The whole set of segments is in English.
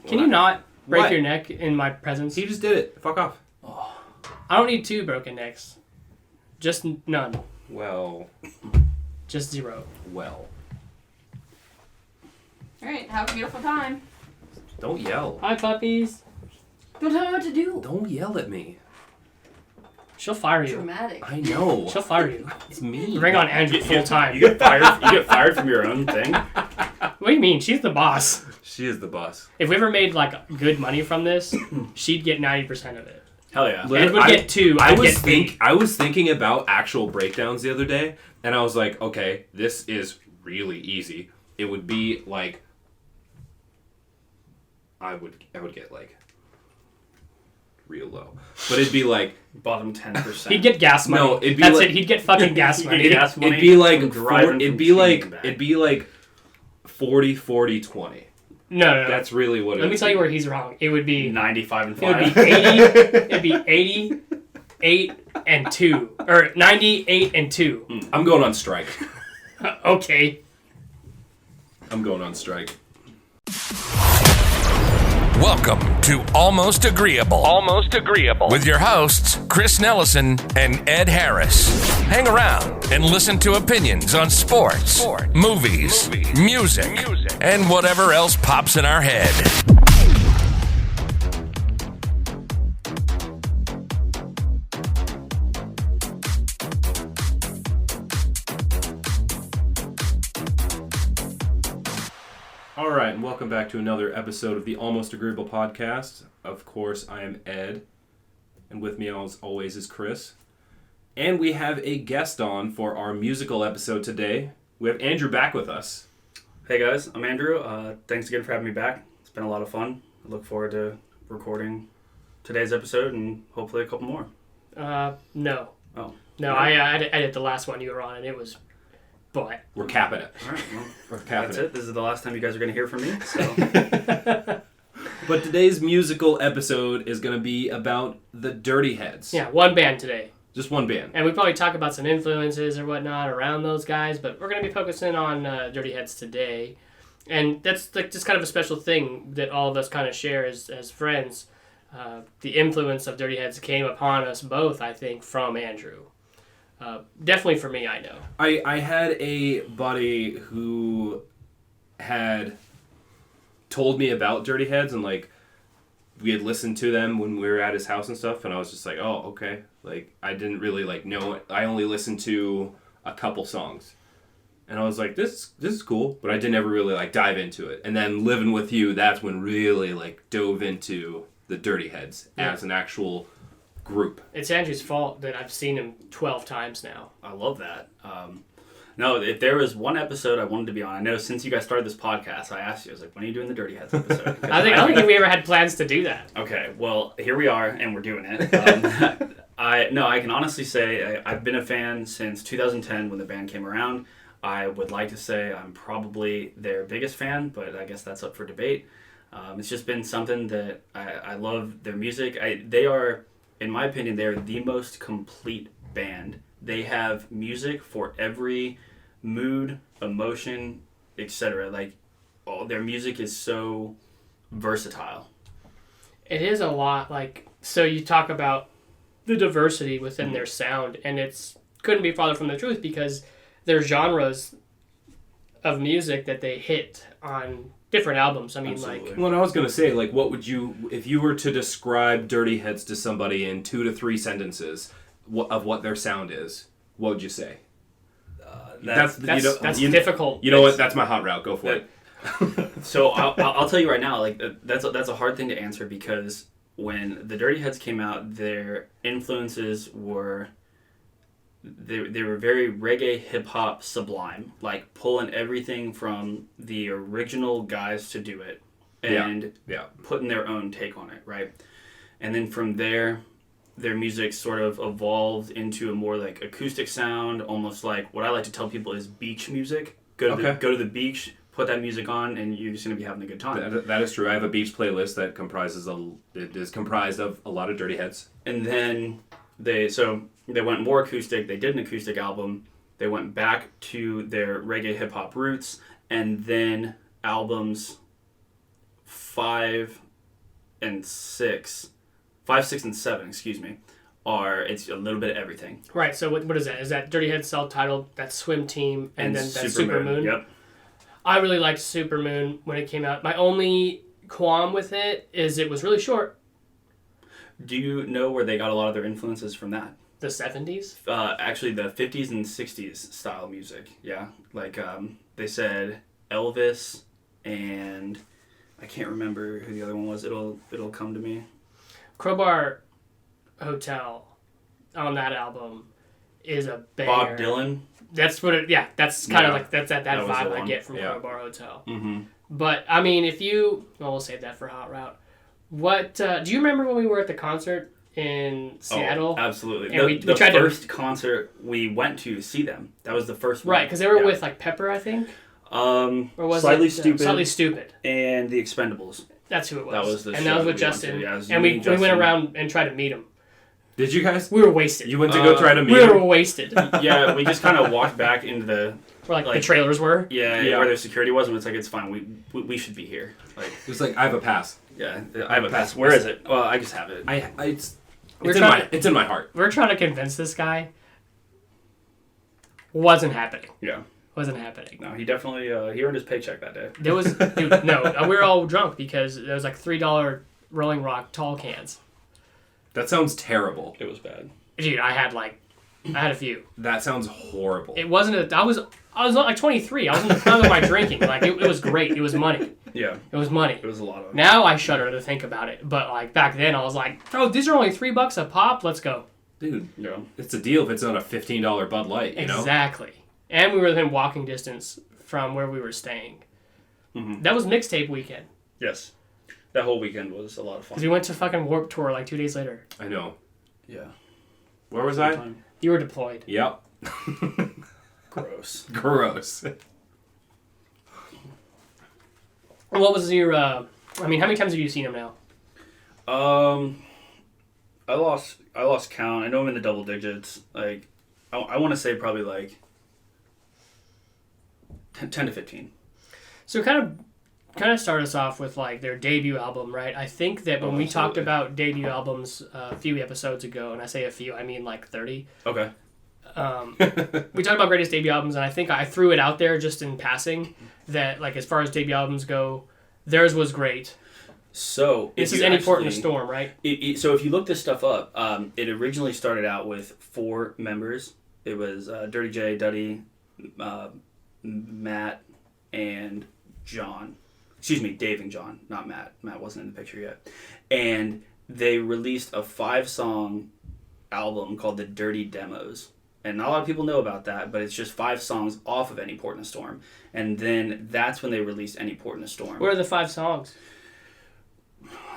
Can you not break What? your neck in my presence? He just did it. Fuck off. Oh. I don't need 2 broken necks. Just none. Well. Just 0. Well. Alright, have a beautiful time. Don't yell. Hi, puppies. Don't tell me what to do. Don't yell at me. She'll fire you. Dramatic. I know. She'll fire you. It's me. Bring on Andrew full time. You get fired from your own thing? What do you mean? She's the boss. She is the boss. If we ever made like good money from this, she'd get 90% of it. Hell yeah. Ed would get 2. I'd get 8. I was thinking about actual breakdowns the other day, and I was like, okay, this is really easy. It would be like, I would get like real low, but it'd be like bottom 10%. He'd get gas money. No, it'd be That's like, it. He'd get fucking gas money. Gas money it'd be like from driving it'd from be like Sweden back. it'd be like 40, 40, 20. No. That's really what it Let me would tell be. you where he's wrong. It would be 95 and It would 5. be 80. It'd be 80, 8, and 2, or 98 and 2. I'm going on strike. Okay. I'm going on strike. Welcome to Almost Agreeable. Almost Agreeable. With your hosts, Chris Nellison and Ed Harris. Hang around and listen to opinions on sports, movies, music, and whatever else pops in our head. All right, and welcome back to another episode of the Almost Agreeable podcast. Of course, I am Ed, and with me as always is Chris. And we have a guest on for our musical episode today. We have Andrew back with us. Hey guys, I'm Andrew. Thanks again for having me back. It's been a lot of fun. I look forward to recording today's episode and hopefully a couple more. No. Oh. No, I edited the last one you were on, and it was... But... We're capping it. All right, well, We're capping that's it. This is the last time you guys are going to hear from me. So. But today's musical episode is going to be about the Dirty Heads. Yeah, one band today. Just one band. And we probably talk about some influences or whatnot around those guys, but we're going to be focusing on Dirty Heads today. And that's like just kind of a special thing that all of us kind of share as friends. The influence of Dirty Heads came upon us both, I think, from Andrew. Definitely for me, I know. I had a buddy who had told me about Dirty Heads, and like we had listened to them when we were at his house and stuff, and I was just like, oh, okay. Like I didn't really like know it. I only listened to a couple songs. And I was like, this is cool, but I didn't ever really like dive into it. And then living with you, that's when really like dove into the Dirty Heads as an actual group. It's Andrew's fault that I've seen him 12 times now. I love that. No, if there was one episode I wanted to be on, I know since you guys started this podcast, I asked you, I was like, when are you doing the Dirty Heads episode? I don't think we ever had plans to do that. Okay, well, here we are, and we're doing it. I can honestly say I've been a fan since 2010 when the band came around. I would like to say I'm probably their biggest fan, but I guess that's up for debate. It's just been something that I love their music. They are, in my opinion, they're the most complete band. They have music for every mood, emotion, etc. Like, their music is so versatile. It is a lot, like, so you talk about the diversity within their sound, and couldn't be farther from the truth because there's genres of music that they hit on different albums. I mean, Absolutely. like... Well, I was going to say, like, what would you, if you were to describe Dirty Heads to somebody in 2 to 3 sentences of what their sound is, what would you say? That's difficult. You know what? That's my hot route. Go for it. So I'll tell you right now, like that's a hard thing to answer because when the Dirty Heads came out, their influences were they were very reggae, hip hop, sublime, like pulling everything from the original guys to do it and putting their own take on it, right? And then from there, their music sort of evolved into a more like acoustic sound, almost like what I like to tell people is beach music. Go to the beach, put that music on, and you're just gonna be having a good time. That is true. I have a beach playlist that is comprised of a lot of Dirty Heads. And then they went more acoustic. They did an acoustic album. They went back to their reggae hip hop roots, and then albums 5, 6, and 7, excuse me, it's a little bit of everything. Right. So what is that? Is that Dirty Head self-titled, that Swim Team, and then that Supermoon? Yep. I really liked Supermoon when it came out. My only qualm with it is it was really short. Do you know where they got a lot of their influences from that? The 70s? Actually, the 50s and 60s style music. Yeah. Like, they said Elvis, and I can't remember who the other one was. It'll come to me. Crowbar Hotel on that album is a banger. Bob Dylan. That's what it, yeah, that's kind of like, that's that That was vibe the I one. get from Yeah. Crowbar Hotel. Mm-hmm. But, I mean, we'll save that for Hot Route. What, do you remember when we were at the concert in Seattle? Oh, absolutely. And The we tried to- first concert we went to see them. That was the first one. Right, because they were Yeah. with, like, Pepper, I think? Or was Slightly it, Stupid. Slightly Stupid. And the Expendables. That's who it was. That was the and show that was with we went Justin. to, yeah, it was and me we and went Justin. around and tried to meet him. Did you guys? We were wasted. You went to go try to meet we him? were wasted. Yeah, we just kind of walked back into the Where the like- trailers were. yeah, Yeah. where their security was, and it's like, it's fine. We should be here. Like, It was like, I have a pass. yeah, I have a pass. Where is it? Well, I just have it. We're trying to- It's in my heart. We're trying to convince this guy. Wasn't happening. Yeah. Wasn't happening. No, he definitely he earned his paycheck that day. There was dude, no. We were all drunk because there was like $3 Rolling Rock tall cans. That sounds terrible. It was bad. Dude, I had a few. That sounds horrible. It wasn't. I was not like 23. I was in the prime of my drinking. Like it was great. It was money. Yeah, It was money. it was a lot of. Now I shudder to think about it. But like back then, I was like, oh, these are only $3 a pop. Let's go. Dude, Yeah. it's a deal if it's on a $15 Bud Light, you know? Exactly. And we were within walking distance from where we were staying. Mm-hmm. That was mixtape weekend. Yes, that whole weekend was a lot of fun. Because we went to fucking Warped Tour like 2 days later. I know. Yeah. Where was I? Time. You were deployed. Yep. Gross. Gross. What was your, how many times have you seen him now? I lost count. I know I'm in the double digits. Like, I want to say probably like 10 to 15. So kind of start us off with like their debut album, right? I think that when we talked absolutely. about debut albums a few episodes ago, and I say a few, I mean like 30. Okay. We talked about greatest debut albums, and I think I threw it out there just in passing that like as far as debut albums go, theirs was great. So This is Any Port in a Storm, right? So if you look this stuff up, it originally started out with 4 members. It was Dirty J, Duddy, Matt, and John. Excuse me, Dave and John, not Matt. Matt wasn't in the picture yet. And they released a 5-song album called the Dirty Demos. And not a lot of people know about that, but it's just 5 songs off of Any Port in a Storm. And then that's when they released Any Port in a Storm. What are the 5 songs?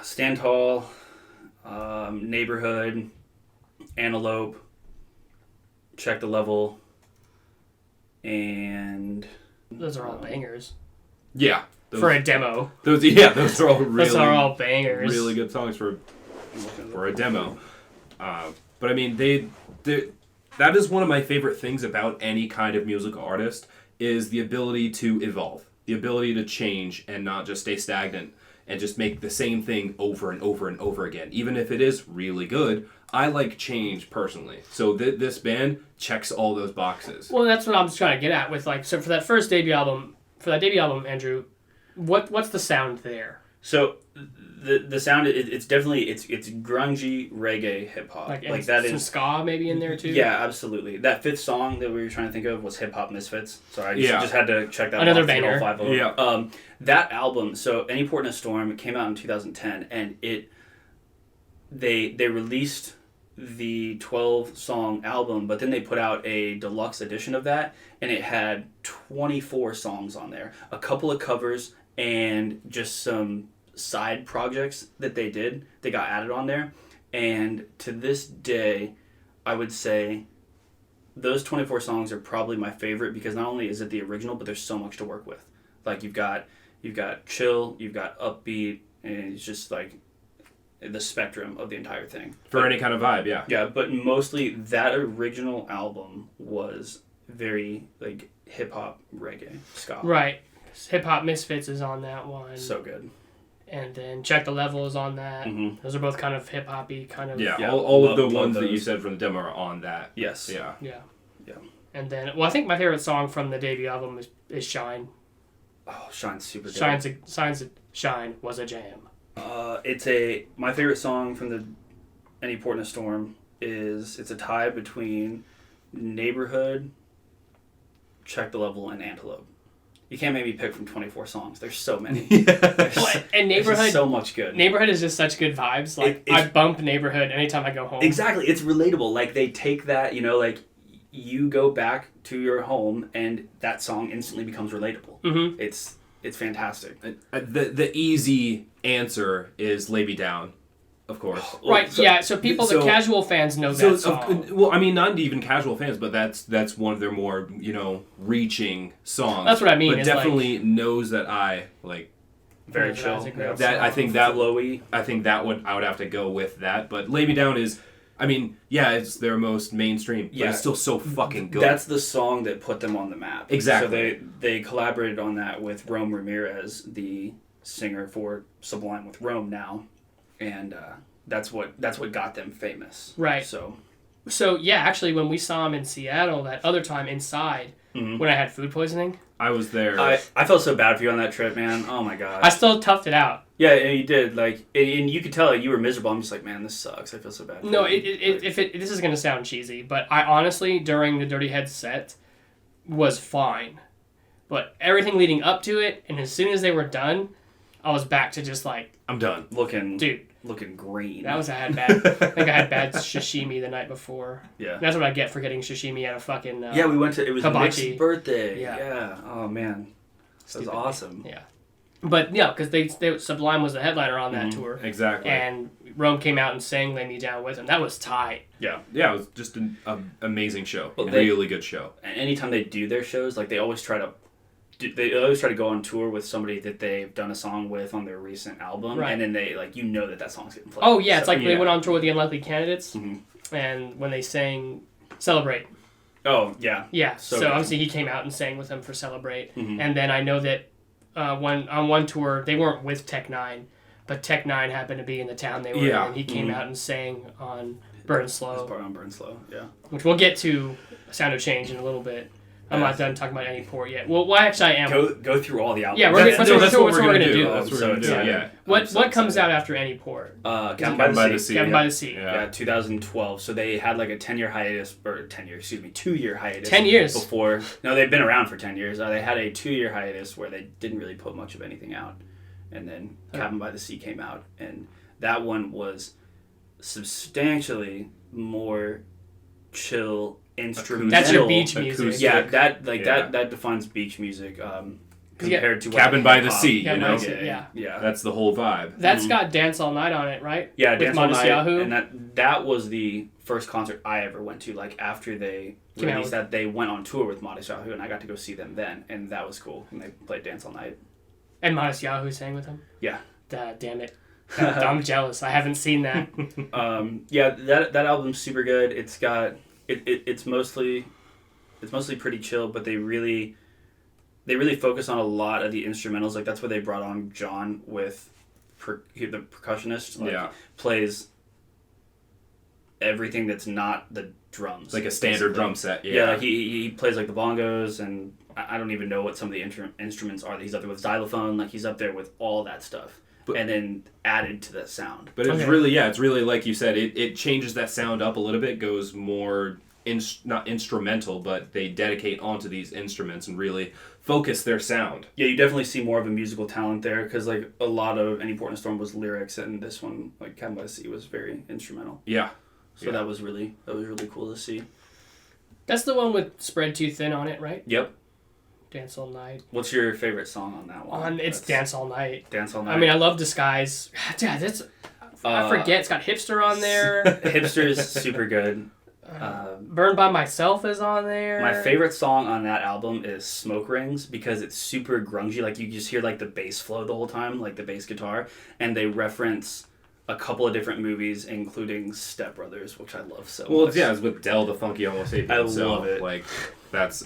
Stand Tall, Neighborhood, Antelope, Check the Level, and... Those are all bangers. Yeah. For a demo. Those are all really, Those are all bangers. really good songs for a demo. But I mean, that is one of my favorite things about any kind of musical artist is the ability to evolve, the ability to change and not just stay stagnant and just make the same thing over and over and over again. Even if it is really good, I like change personally. So this band checks all those boxes. Well, that's what I'm just trying to get at with like, so for that debut album, Andrew, what's the sound there? So the sound, it's definitely, it's grungy reggae hip-hop. Like that some is... ska maybe in there too? Yeah, absolutely. That 5th song that we were trying to think of was Hip Hop Misfits. So I Yeah. just had to check that Another off, banger. all 5 of them. Yeah. That album, so Any Port in a Storm, came out in 2010, and they released the 12-song album, but then they put out a deluxe edition of that, and it had 24 songs on there. A couple of covers and just some side projects that they did. They got added on there. And to this day, I would say those 24 songs are probably my favorite because not only is it the original, but there's so much to work with. Like you've got chill, you've got upbeat, and it's just like the spectrum of the entire thing. For any kind of vibe, yeah. Yeah, but mostly that original album was very like hip hop reggae ska. Right. Hip Hop Misfits is on that one. So good. and then Check the Level is on that. Mhm. Those are both kind of hip hoppy, kind of. Yeah, Yeah, all of the love ones that those. you said from the demo are on that. Yes. Yeah. Yeah. Yeah. And then, well, I think my favorite song from the debut album is Shine. Oh, Shine's super good. Shine was a jam. My favorite song from the Any Port in a Storm is it's a tie between Neighborhood, Check the Level, and Antelope. You can't make me pick from 24 songs. There's so many. And Neighborhood, so much good. Neighborhood is just such good vibes. Like I bump Neighborhood anytime I go home. Exactly, it's relatable. Like they take that, like you go back to your home and that song instantly becomes relatable. Mm-hmm. It's fantastic. The easy answer is "Lay Me Down," of course. Right, so the casual fans know that song. Well, I mean, not even casual fans, but that's one of their more, reaching songs. That's what I mean. But definitely knows that I, Very chill. That's a great that song. I think that flowy. I think that I would have to go with that. But "Lay Me Down" is, I mean, yeah, it's their most mainstream, but it's still so fucking good. That's the song that put them on the map. Exactly. So they collaborated on that with Rome Ramirez, the singer for Sublime with Rome now, and that's what got them famous. Right. So yeah, actually, when we saw him in Seattle that other time inside, when I had food poisoning, I was there. I felt so bad for you on that trip, man. Oh my god. I still toughed it out. Yeah, and you did. And you could tell you were miserable. I'm just like, man, this sucks. I feel so bad. No, this is gonna sound cheesy, but I honestly during the Dirty Heads set was fine, but everything leading up to it, and as soon as they were done, I was back to just like I'm done. looking green. I think I had bad sashimi the night before. Yeah. That's what I get for getting sashimi at a fucking Yeah, we went to. It was hibachi. Nick's birthday. Yeah. Oh man, that was awesome. Yeah. But yeah, because they Sublime was the headliner on that tour. Exactly. And Rome came out and sang "Lay Me Down" with him. That was tight. Yeah. Yeah, it was just an amazing show. Well, Really good show. And anytime they do their shows, like they always try to go on tour with somebody that they've done a song with on their recent album, Right. and then they that song's getting played. Oh yeah, it's So- like they went on tour with the Unlikely Candidates, Mhm. and when they sang "Celebrate." Oh yeah. Yeah, So so good. obviously he came out and sang with them for "Celebrate," Mhm. and then I know that on one tour they weren't with Tech Nine, but Tech Nine happened to be in the town they were in, and he came out and sang on "Burn This Slow," part on Burn Slow. Yeah. which we'll get to "Sound of Change" in a little bit. I'm not done talking about Any Port yet. Well, actually I am. Go through all the albums. Yeah, That's what we're gonna gonna do. That's what we're gonna do. So Yeah. What comes out after Any Port? Cabin Cabin by the Sea. Cabin yeah. by the Sea. Yeah, 2012. So they had like a 2-year hiatus. 2-year hiatus. 10 years. Before. No, they've been around for 10 years. They had a 2-year hiatus where they didn't really put much of anything out. And then Cabin by the Sea came out. And that one was substantially more chill, instrumental. That's your beach music. acoustic. Yeah, that defines beach music compared to what Cabin by the hip-hop Sea, Cabin you by know? the Sea, yeah. Yeah. That's the whole vibe. That's got Dance All Night on it, right? Yeah, With Dance All Modest Night, Yahoo. and that was the first concert I ever went to. Like after they Came out released with- that, they went on tour with Modest Yahoo, and I got to go see them then, and that was cool. And they played Dance All Night. And Modest Yahoo sang with him. Yeah. Damn it. I'm jealous. I haven't seen that. Yeah, that album's super good. It's got it's mostly pretty chill, but they really focus on a lot of the instrumentals. Like that's where they brought on John with the percussionist. Like, plays everything that's not the drums. Like a standard drum set. Yeah, like he plays like the bongos, and I don't even know what some of the instruments are. He's up there with xylophone. Like he's up there with all that stuff. And then added to that sound. But it's really like you said, it changes that sound up a little bit, goes more not instrumental, but they dedicate onto these instruments and really focus their sound. Yeah, you definitely see more of a musical talent there, because like a lot of Any Port in a Storm was lyrics, and this one, like Cabin by the Sea, was very instrumental. Yeah. So that was really cool to see. That's the one with Spread Too Thin on it, right? Yep. Dance All Night. What's your favorite song on that one? It's Dance All Night. Dance All Night. I mean, I love Disguise. Yeah, that's... I forget. It's got Hipster on there. Hipster is super good. Burned by Myself is on there. My favorite song on that album is Smoke Rings, because it's super grungy. Like you just hear like the bass flow the whole time, like the bass guitar, and they reference a couple of different movies, including Step Brothers, which I love so much. Well, yeah, it's with Del the Funky Homo Sapien. I so, love it. Like, that's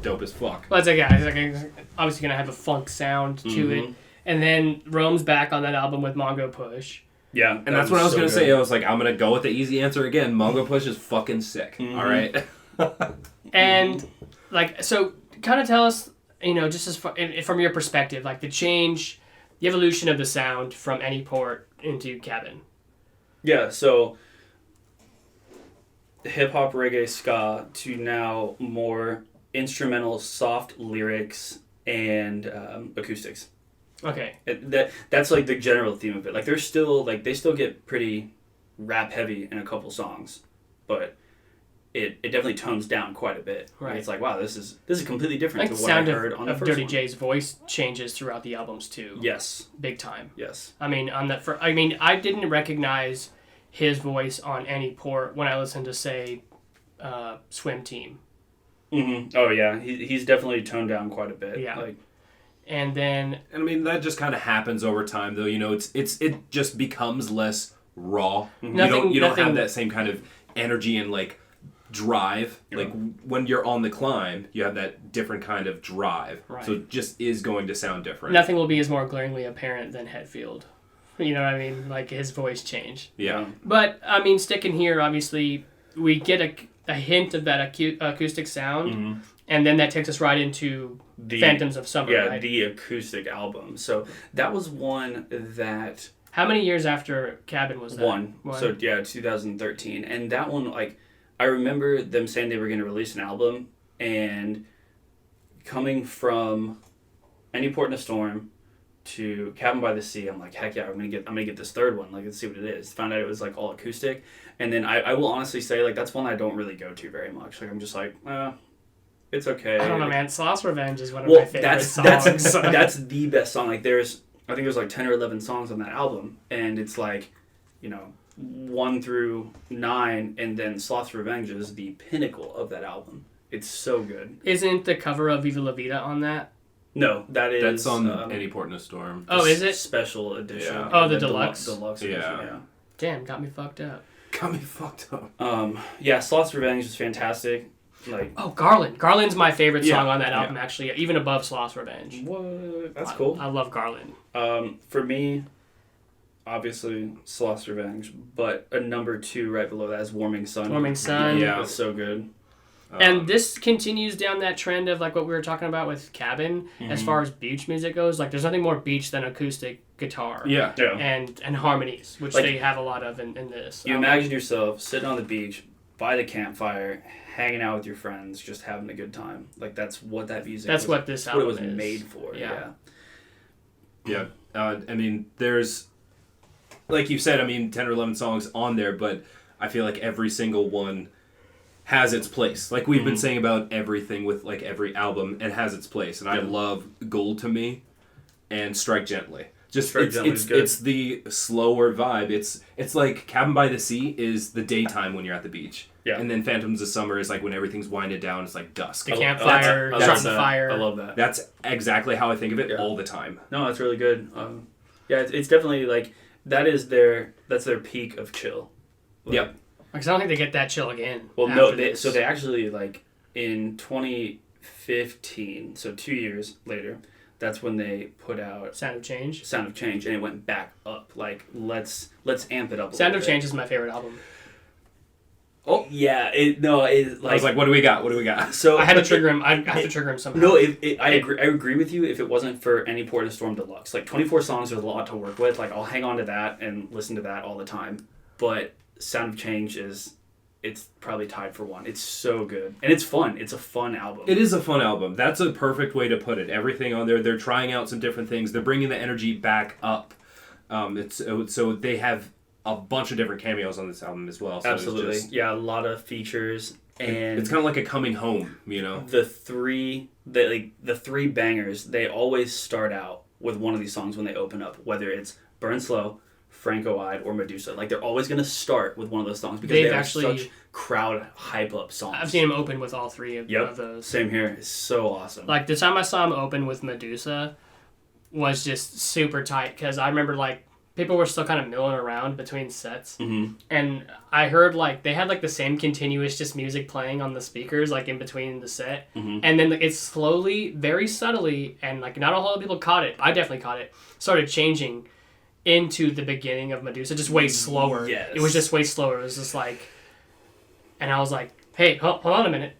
dope as fuck. Well, it's like, yeah, it's like obviously going to have a funk sound to it. And then Rome's back on that album with Mongo Push. Yeah, And that's what I was going to say. I was like, I'm going to go with the easy answer again. Mongo Push is fucking sick. Mm-hmm. All right? And, like, so kind of tell us, you know, just as far, from your perspective, like the change, the evolution of the sound from Any Port into Cabin. Yeah, so hip hop, reggae, ska to now more instrumental, soft lyrics and acoustics. Okay. That's like the general theme of it. Like there's still they still get pretty rap heavy in a couple songs, but it definitely tones down quite a bit. Right. It's like, wow, this is completely different Like to the what I sound heard on the of first Dirty one. J's voice changes throughout the albums too. Yes. Big time. Yes. I mean, I didn't recognize his voice on Any Port when I listened to, say, Swim Team. Mm-hmm. Oh yeah, he's definitely toned down quite a bit. Yeah. Like, And then And I mean, that just kind of happens over time, though. You know, it just becomes less raw. Nothing- You don't nothing- have that same kind of energy and, like, drive. Yeah. Like, when you're on the climb, you have that different kind of drive. Right. So it just is going to sound different. nothing will be as more glaringly apparent than Hetfield. You know what I mean? Like his voice change. Yeah. But, I mean, sticking here, obviously, we get a hint of that acoustic sound, and then that takes us right into Phantoms of Summer, yeah, right? the acoustic album. So that was one that How many years after Cabin was that? One. So yeah, 2013. And that one, like, I remember them saying they were going to release an album, and coming from Any Port in a Storm to Cabin by the Sea, I'm like, heck yeah, I'm gonna get this third one. Like, let's see what it is. Found out it was like all acoustic, and then I will honestly say, like, that's one I don't really go to very much. Like, I'm just like, it's okay. I don't know, Like, man. Sloth's Revenge is one of my favorite songs. that's the best song. Like, I think there's like 10 or 11 songs on that album, and it's like, 1 through 9, and then Sloth's Revenge is the pinnacle of that album. It's so good. Isn't the cover of Viva La Vida on that? No, That's on Any Port in a Storm. Oh, is it? Special edition. Yeah. Oh, the deluxe? Deluxe Yeah. edition, yeah. Damn, got me fucked up. Got me fucked up. Yeah, Sloth's Revenge is fantastic. Like, Oh, Garland. Garland's my favorite song Yeah, on that yeah. album, actually, even above Sloth's Revenge. what? That's cool. I love Garland. For me, obviously Sloth's Revenge, but a number 2 right below that is Warming Sun. Warming Sun. Yeah. That's so good. And this continues down that trend of like what we were talking about with Cabin, as far as beach music goes. Like, there's nothing more beach than acoustic guitar. Yeah. Yeah. And harmonies, which Like, they have a lot of in this. You imagine yourself sitting on the beach by the campfire, hanging out with your friends, just having a good time. Like, that's what that music That's was, what this that's what it was album is. made for. Yeah. Yeah. I mean, there's, like you said, 10 or 11 songs on there, but I feel like every single one has its place. Like we've been saying about everything with like every album, it has its place. And I love Gold to Me and Strike Gently. Just Strike Gently is good. it's the slower vibe. It's like Cabin by the Sea is the daytime when you're at the beach. Yeah. And then Phantoms of Summer is like when everything's winded down, it's like dusk. The campfire, that's starting the fire. I love that. That's exactly how I think of it Yeah. all the time. No, that's really good. Yeah, it's definitely like that's their peak of chill. Like, Yep. Because I don't think they get that chill again. Well, no, after this. so they actually, like, in 2015, so 2 years later, that's when they put out Sound of Change. Sound of Change, and it went back up. Like, let's amp it up a Sound little of bit. Change is my favorite album. Oh, yeah. It I was like, what do we got? What do we got? so I had to trigger him. I have to trigger him somehow. No, I agree with you if it wasn't for Any Port in a Storm Deluxe. Like, 24 songs, there's a lot to work with. Like, I'll hang on to that and listen to that all the time. But Sound of Change it's probably tied for 1. It's so good. And it's fun. It's a fun album. It is a fun album. That's a perfect way to put it. Everything on there, they're trying out some different things. They're bringing the energy back up. So they have a bunch of different cameos on this album as well. So Absolutely. It's just, Yeah, a lot of features. And it's kind of like a coming home, you know? the three bangers, they always start out with one of these songs when they open up, whether it's Burn Slow, Franco-Eyed, or Medusa. Like, they're always going to start with one of those songs because They've they are actually- such crowd hype-up songs. I've seen him open with all three of those. Same here. It's so awesome. Like, the time I saw him open with Medusa was just super tight, because I remember, like, people were still kind of milling around between sets. Mm-hmm. And I heard, like, they had, like, the same continuous just music playing on the speakers, like, in between the set. Mm-hmm. And then like, it slowly, very subtly, and, like, not a whole lot of people caught it. I definitely caught it. Started changing into the beginning of Medusa, just way slower. Yes. It was just way slower. It was just, like... And I was like, hey, hold on a minute.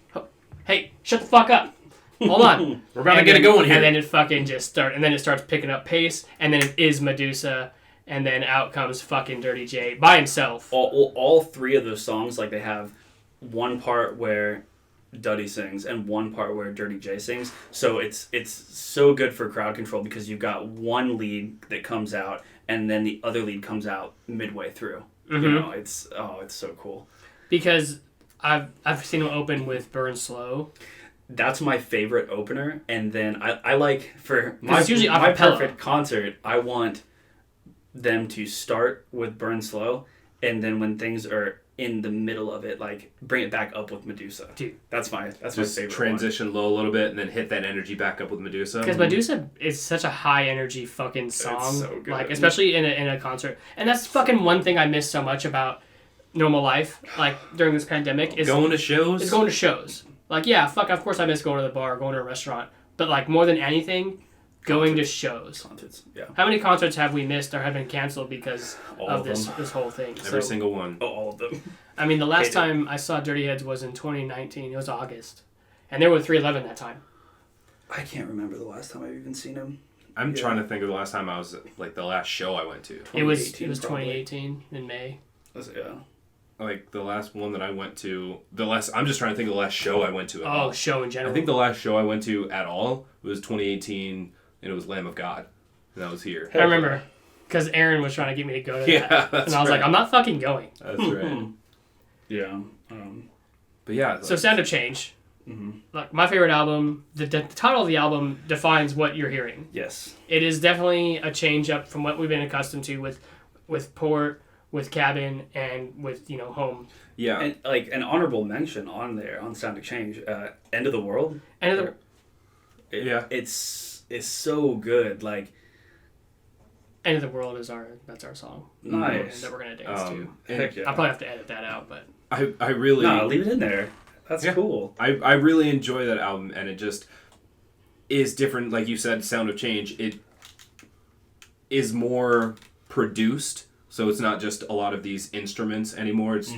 Hey, shut the fuck up. Hold on. We're about to get it going here. And then it fucking just starts, and then it starts picking up pace, and then it is Medusa, and then out comes fucking Dirty J by himself. All three of those songs, like, they have one part where Duddy sings and one part where Dirty J sings. So it's so good for crowd control because you've got one lead that comes out, and then the other lead comes out midway through. Mm-hmm. You know, it's so cool. Because I've seen him open with Burn Slow. That's my favorite opener, and then I like for it's usually my acapella. perfect concert, I want them to start with Burn Slow, and then when things are in the middle of it, like bring it back up with Medusa. Dude, that's my Just favorite transition low a little bit and then hit that energy back up with Medusa. because Medusa is such a high energy fucking song, so good. like especially in a concert, and that's fucking one thing I miss so much about normal life, like during this pandemic, is going to shows. Is going to shows. Like, yeah, fuck, of course I miss going to the bar, going to a restaurant, but like more than anything, going to shows. Concerts, yeah. How many concerts have we missed or have been canceled because All of of this them. this whole thing? Every single one. Oh, all of them. I mean, the last Hated. time I saw Dirty Heads was in 2019. It was August, and they were 311 that time. I can't remember the last time I've even seen him. I'm trying to think of the last time I was like the last show I went to. It was 2018 probably. 2018 in May. Yeah. Like the last one that I went to, I'm just trying to think of the last show I went to. At all. Oh, show in general. I think the last show I went to at all was 2018, and it was Lamb of God, and that was here. I remember because Aaron was trying to get me to go to Yeah, that, that's and I was right. like, I'm not fucking going. That's right. Yeah. But yeah, So Sound of Change. Like my favorite album, the title of the album defines what you're hearing. Yes. It is definitely a change up from what we've been accustomed to with Port, with Cabin, and with Home. yeah. And like an honorable mention on there on Sound Exchange, End of the World. Yeah. It's so good. Like End of the World is that's our song. nice. That we're gonna dance to. Heck yeah. I'll probably have to edit that out, but I really No, leave it in there. That's cool. I really enjoy that album, and it just is different. Like you said, Sound of Change. It is more produced, so it's not just a lot of these instruments anymore. It's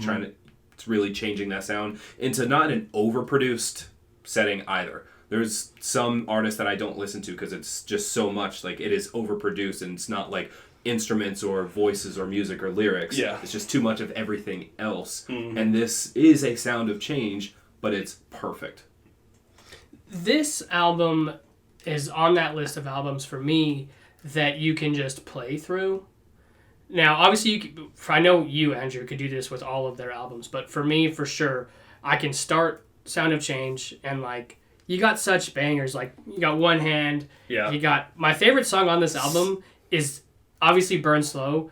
it's really changing that sound into not an overproduced setting either. There's some artists that I don't listen to because it's just so much like it is overproduced, and it's not like instruments or voices or music or lyrics. Yeah. It's just too much of everything else. And this is a Sound of Change, but it's perfect. this album is on that list of albums for me that you can just play through. Now, obviously, I know you, Andrew, could do this with all of their albums, but for me, for sure, I can start Sound of Change and like you got such bangers. Like you got One Hand. Yeah. You got my favorite song on this album is obviously Burn Slow,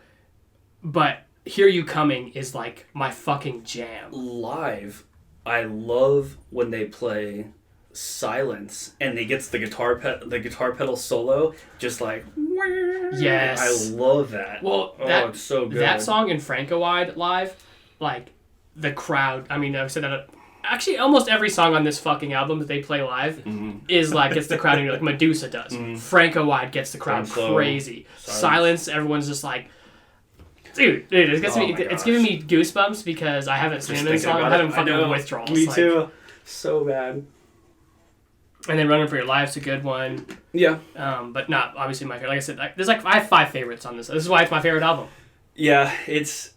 but Hear You Coming is like my fucking jam. Live, I love when they play Silence and they gets the guitar pedal solo, just like Yes. I love that. Well, it's so good. That song in Franco-Wide live, like the crowd. I mean, I've said that. Actually, almost every song on this fucking album that they play live is like gets the crowd like Medusa does. Franco-Wide gets the crowd Slow. crazy. Silence, everyone's just like, dude, it gets me. It's giving me goosebumps because I haven't seen him in a song. I'm having fucking withdrawals. Me like- too. So bad. And then Running for Your Life's a good one. Yeah. But not obviously my favorite. Like I said, I have 5 favorites on this. This is why it's my favorite album. Yeah, it's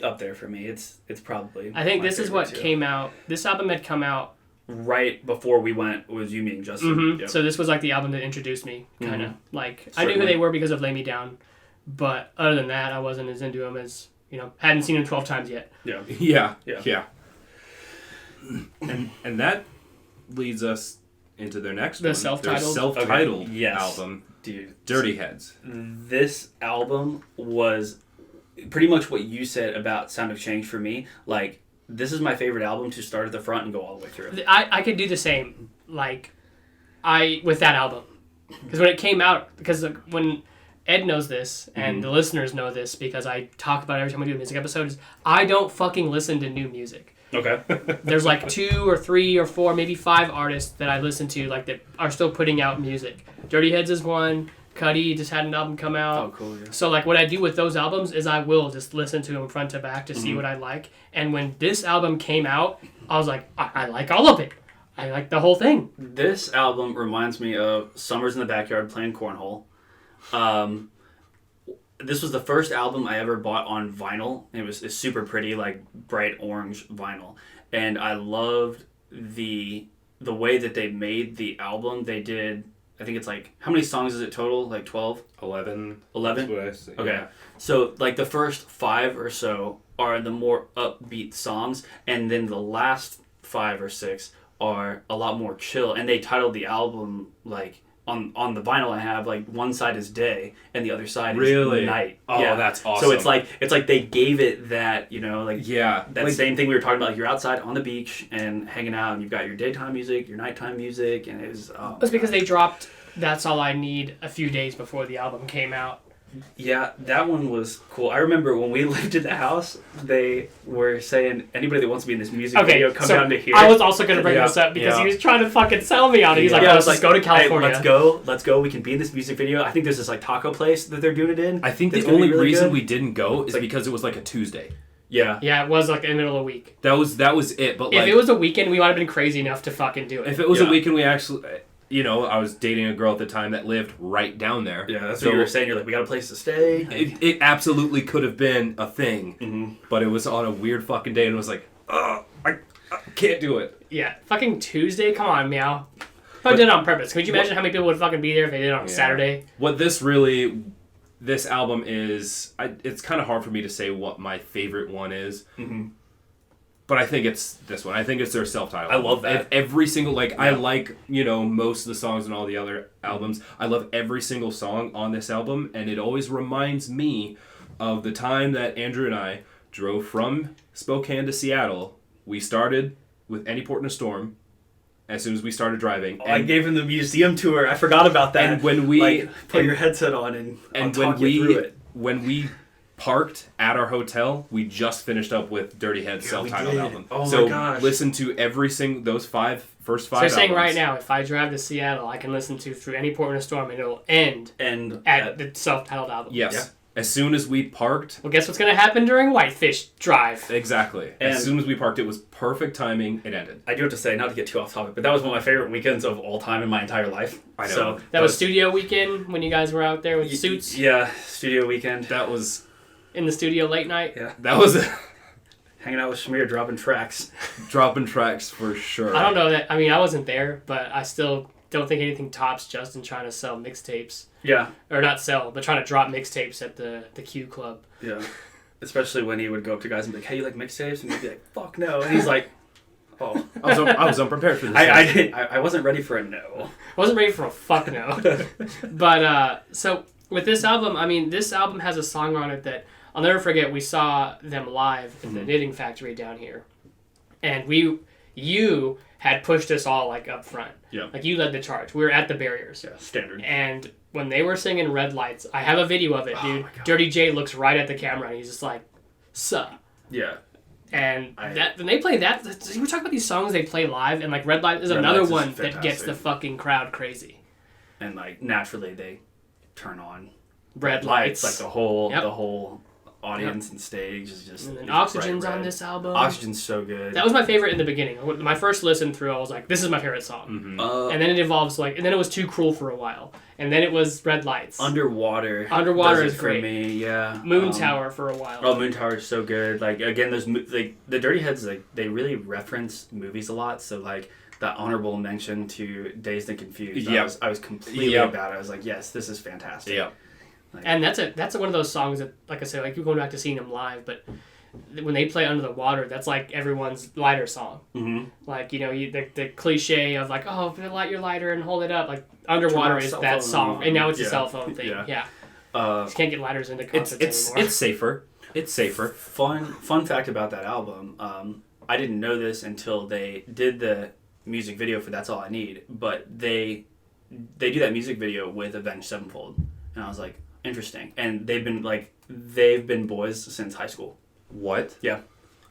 up there for me. It's probably. I think my this is favorite what too. came out. This album had come out. right before we went. Was you, me, and Justin? Yep. So this was like the album that introduced me, kind of. Like I knew who Certainly. they were because of Lay Me Down, but other than that, I wasn't as into them as hadn't seen them 12 times yet. Yeah. Yeah. And that leads us into their next The one. self-titled? Their self-titled Okay, yes. album, Dude, Dirty Heads. this album was pretty much what you said about Sound of Change for me. Like, this is my favorite album to start at the front and go all the way through. I could do the same, like with that album, because when it came out, because when Ed knows this, and the listeners know this because I talk about it every time we do a music episode, is I don't fucking listen to new music. Okay. There's like 2 or 3 or 4, maybe 5 artists that I listen to like that are still putting out music. Dirty Heads is one. Cuddy just had an album come out. Oh, cool, yeah. So like what I do with those albums is I will just listen to them front to back to see what I like. And when this album came out, I was like, I like all of it. I like the whole thing. This album reminds me of Summers in the Backyard playing cornhole. This was the first album I ever bought on vinyl. It's super pretty, like bright orange vinyl, and I loved the way that they made the album. They did, I think it's like, how many songs is it total? Like 12? 11. 11? That's what I say. Okay. Yeah. So like the first 5 or so are the more upbeat songs, and then the last 5 or 6 are a lot more chill. And they titled the album like, on the vinyl I have, like one side is day and the other side is night. Oh, yeah. that's awesome. So it's like they gave it that, you know, like that like, same thing we were talking about. Like you're outside on the beach and hanging out, and you've got your daytime music, your nighttime music, and it was. It's because they dropped That's All I Need a few days before the album came out. Yeah, that one was cool. I remember when we lived in the house, they were saying anybody that wants to be in this music video, come down to here. I was also going to bring this up because he was trying to fucking sell me on it. He's like, let's just go to California. Hey, let's go. We can be in this music video. I think there's this like taco place that they're doing it in. I think the only reason we didn't go is because it was like a Tuesday. Yeah. Yeah, it was like in the middle of the week. That was it. But if it was a weekend, we might have been crazy enough to fucking do it. If it was a weekend, we actually... You know, I was dating a girl at the time that lived right down there. Yeah, that's what you were saying. You're like, we got a place to stay. It absolutely could have been a thing, but it was on a weird fucking day, and it was like, I can't do it. Yeah, fucking Tuesday? Come on, meow. I did it on purpose. Could you imagine how many people would fucking be there if they did it on a Saturday? What this album is, it's kind of hard for me to say what my favorite one is. But I think it's this one. I think it's their self-titled. I love that. Every single, I like, most of the songs and all the other albums. I love every single song on this album, and it always reminds me of the time that Andrew and I drove from Spokane to Seattle. We started with Any Port in a Storm as soon as we started driving. I gave him the museum tour. I forgot about that. And when we... put your headset on and I'll talk you through it. When we parked at our hotel, we just finished up with Dirty Head's self-titled album. Oh so my gosh. Listen to every single those first five So you're albums. saying right now, if I drive to Seattle, I can listen to Through Any Port in a Storm, and it'll end at the self-titled album. Yes. Yeah. As soon as we parked... Well, guess what's going to happen during Whitefish Drive? Exactly. And as soon as we parked, it was perfect timing. It ended. I do have to say, not to get too off topic, but that was one of my favorite weekends of all time in my entire life. I know. So That was studio weekend when you guys were out there with suits? Yeah, studio weekend. That was... In the studio late night? Yeah. That was... Hanging out with Shamir, dropping tracks. Dropping tracks for sure. I don't know that. I mean, I wasn't there, but I still don't think anything tops Justin trying to sell mixtapes. Yeah. Or not sell, but trying to drop mixtapes at the Q Club. Yeah. Especially when he would go up to guys and be like, hey, you like mixtapes? And he'd be like, fuck no. And he's like, oh. I was unprepared for this. I wasn't ready for a no. I wasn't ready for a fuck no. But, so, with this album, I mean, this album has a song on it that I'll never forget. We saw them live at the Knitting Factory down here. And you had pushed us all, like, up front. Yeah. Like, you led the charge. We were at the barriers. Yeah, standard. And when they were singing Red Lights, I have a video of it, dude. Dirty J looks right at the camera, and he's just like, suh. Yeah. And when they play that, we talk about these songs they play live, and, like, Red Light is another one that gets the fucking crowd crazy. And, like, naturally they turn on Red Lights. Like, the whole audience and stage is just... And then Oxygen's on this album. Oxygen's so good. That was my favorite in the beginning. My first listen through, I was like, this is my favorite song. And then it evolves, and then it was Too Cruel for a while. And then it was Red Lights. Underwater is for great. me, yeah. Moon Tower for a while. Oh, Moon Tower is so good. Like, again, those the Dirty Heads, like, they really reference movies a lot. So, like, that honorable mention to Dazed and Confused. Yep. I was completely about it. I was like, yes, this is fantastic. Yeah. Like, and that's one of those songs that, like I said, like, you're going back to seeing them live, but when they play Under the Water, that's like everyone's lighter song. Mm-hmm. Like, the cliche of like, oh, light your lighter and hold it up. Like, Underwater is that song, and now it's a cell phone thing. Yeah. You can't get lighters into concerts anymore. It's safer. It's safer. Fun fact about that album. I didn't know this until they did the music video for That's All I Need, but they do that music video with Avenged Sevenfold, and I was like, Interesting. And they've been boys since high school. What? Yeah.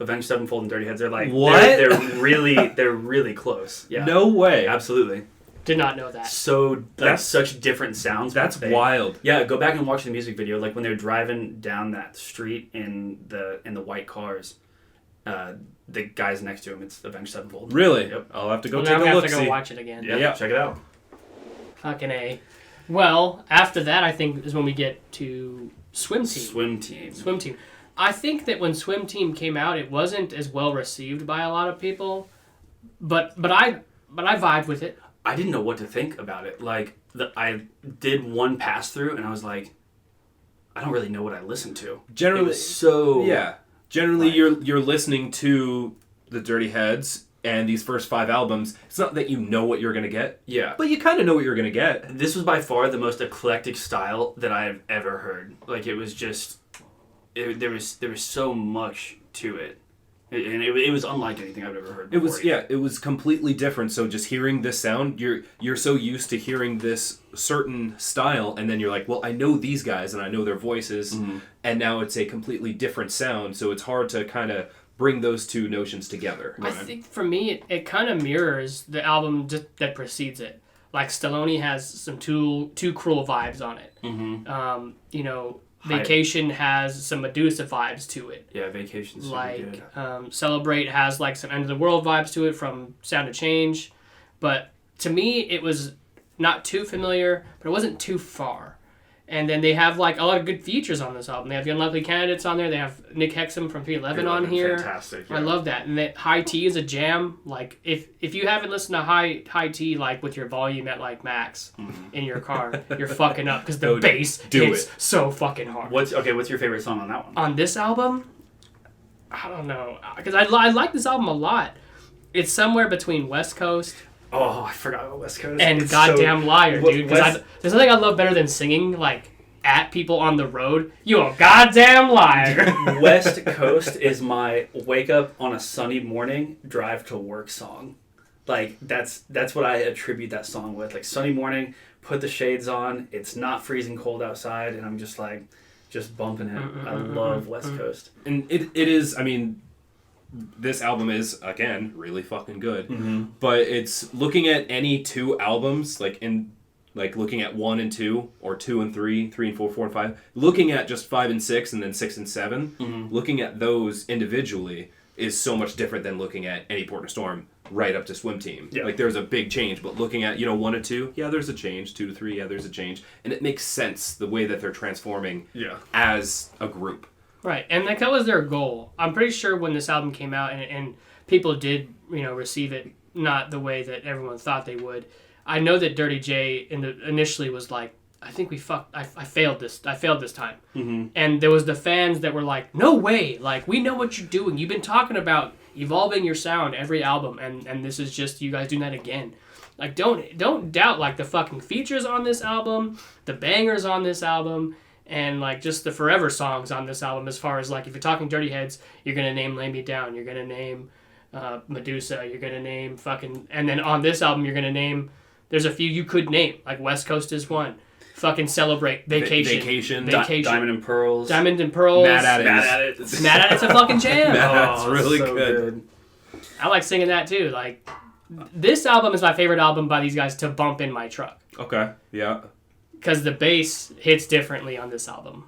Avenged Sevenfold and Dirty Heads. They're like what? They're really close. Yeah. No way. Absolutely. Did not know that. So that's such different sounds. That's wild. Yeah, go back and watch the music video. Like when they're driving down that street in the white cars, the guys next to him, it's Avenged Sevenfold. Really? Yep. I'll have to go Well, take now a we look. have to go See. watch it again. Yeah, check it out. Fucking A. Well, after that, I think is when we get to Swim Team. Swim Team. I think that when Swim Team came out, it wasn't as well received by a lot of people, but I vibed with it. I didn't know what to think about it. Like I did one pass through, and I was like, I don't really know what I listened to. Generally, it was so Generally, like, you're listening to the Dirty Heads and these first 5 albums. It's not that you know what you're gonna get. Yeah, but you kind of know what you're gonna get. This was by far the most eclectic style that I've ever heard. Like it was just. There was so much to it, and it was unlike anything I've ever heard before. It was completely different. So just hearing this sound, you're so used to hearing this certain style, and then you're like, well, I know these guys and I know their voices, and now it's a completely different sound. So it's hard to kind of bring those two notions together. I think for me, it kind of mirrors the album that precedes it. Like Stallone has some Too Cruel vibes on it. Mm-hmm. Vacation has some Medusa vibes to it. Yeah, Vacation's super like good. Celebrate has like some End of the World vibes to it from Sound of Change, but to me it was not too familiar, but it wasn't too far. And then they have like a lot of good features on this album. They have the Unlikely Candidates on there. They have Nick Hexum from 311 on here. Fantastic. Yeah. I love that. And that High T is a jam. Like if you haven't listened to High T like with your volume at like max in your car, you're fucking up because the bass hits so fucking hard. What's your favorite song on that one? On this album, I don't know, because I like this album a lot. It's somewhere between West Coast. Oh, I forgot about West Coast. And it's Goddamn Liar, dude. Because there's something I love better than singing, like, at people on the road. You a goddamn liar. West Coast is my wake up on a sunny morning, drive to work song. Like, that's what I attribute that song with. Like, sunny morning, put the shades on, it's not freezing cold outside, and I'm just, like, just bumping it. I love West Coast. And it is, I mean... This album is, again, really fucking good. But it's looking at any 2 albums, like looking at 1 and 2, or 2 and 3, 3 and 4, 4 and 5, looking at just 5 and 6, and then 6 and 7, looking at those individually is so much different than looking at Any Port in a Storm right up to Swim Team. Yeah. Like, there's a big change, but looking at, 1 and 2, yeah, there's a change. 2 to 3, yeah, there's a change. And it makes sense, the way that they're transforming as a group. Right, and like that was their goal. I'm pretty sure when this album came out and people did, receive it not the way that everyone thought they would. I know that Dirty J initially was like, I think I failed this time. And there was the fans that were like, no way, like we know what you're doing. You've been talking about evolving your sound every album, and this is just you guys doing that again. Like don't doubt like the fucking features on this album, the bangers on this album. And, like, just the forever songs on this album as far as, like, if you're talking Dirty Heads, you're going to name Lay Me Down. You're going to name Medusa. You're going to name fucking... And then on this album, you're going to name... There's a few you could name. Like, West Coast is one. Fucking Celebrate. Vacation. Diamond and Pearls. Diamond and Pearls. Mad at It. Mad at It's a fucking jam. That's really so good. I like singing that, too. Like, this album is my favorite album by these guys to bump in my truck. Okay, yeah. Because the bass hits differently on this album.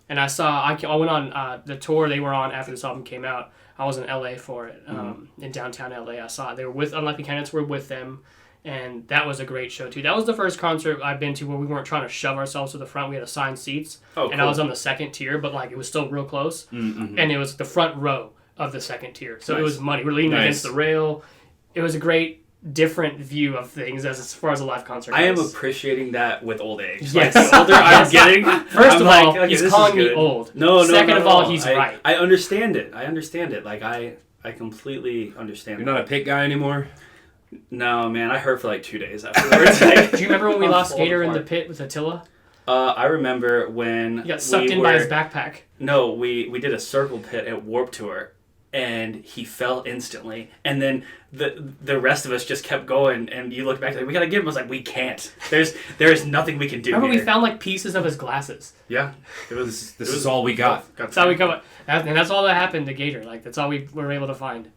And I went on the tour they were on after this album came out. I was in LA for it, in downtown LA. I saw it. They were with Unlikely Candidates, were with them. And that was a great show, too. That was the first concert I've been to where we weren't trying to shove ourselves to the front. We had assigned seats. Oh, and cool. I was on the second tier, but like it was still real close. And it was the front row of the second tier. So it was money. We're leaning against the rail. It was a great... different view of things as far as a live concert goes. I am appreciating that with old age. Yes. Like, the older I'm getting, First of all, okay, he's calling me old. No. Second of all, he's right. I understand it. Like, I completely understand You're not a pit guy anymore? No, man. I hurt for like 2 days afterwards. Like, do you remember when we lost Gator in the pit with Attila? I remember when he got sucked in by his backpack. No, we did a circle pit at Warped Tour. and he fell instantly. And then the rest of us just kept going, and you look back like, we gotta get him. I was like, we can't. There's nothing we can do. Remember, here. we found like pieces of his glasses. Yeah, it was. This is all we got. That's how we come up, and that's all that happened to Gator. Like that's all we were able to find.